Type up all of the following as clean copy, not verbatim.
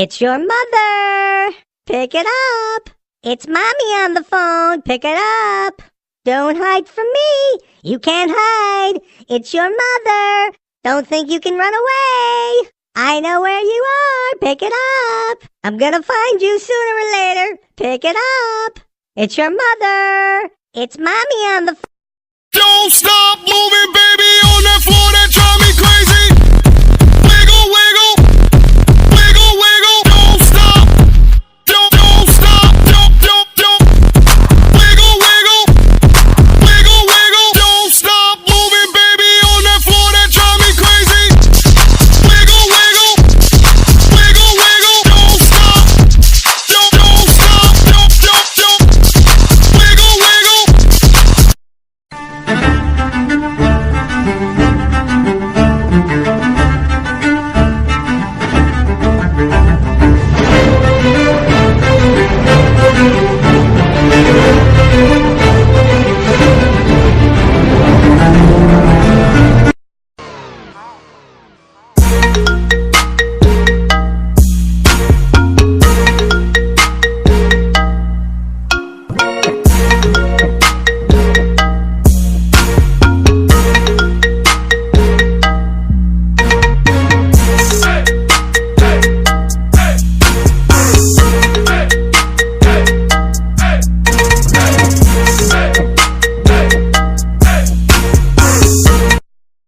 It's your mother. Pick it up. It's Mommy on the phone. Pick it up. Don't hide from me. You can't hide. It's your mother. Don't think you can run away. I know where you are. Pick it up. I'm gonna find you sooner or later. Pick it up. It's your mother. It's Mommy on the phone. Don't stop moving, baby, on that floor that drive me crazy. Wiggle, wiggle, wiggle, wiggle. Don't stop, don't stop, don't. Wiggle, wiggle, wiggle, wiggle. Don't stop moving, baby, on that floor that drive me crazy. Wiggle, wiggle, wiggle, wiggle. Don't stop, don't stop, don't. Wiggle, wiggle.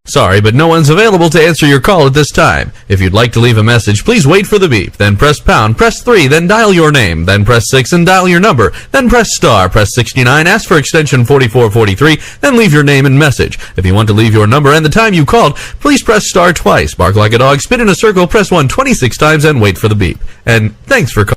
Sorry, but no one's available to answer your call at this time. If you'd like to leave a message, please wait for the beep, then press pound, press 3, then dial your name, then press 6 and dial your number, then press star, press 69, ask for extension 4443, then leave your name and message. If you want to leave your number and the time you called, please press star twice, bark like a dog, spin in a circle, press 1 26 times, and wait for the beep. And thanks for calling.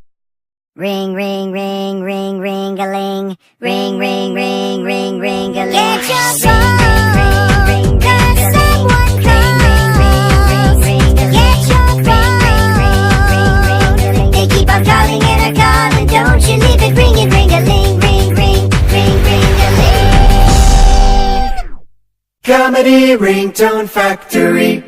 Ring, ring, ring, ring, ring-a-ling. Ring, ring, ring, ring, ring-a-ling. Get your phone. Ring, ring, ring, ring, someone calls. Get your phone. They keep on calling and calling. Don't you leave it ringing, ring-a-ling, ring, ring, ring, ring-a-ling. Comedy Ringtone Factory.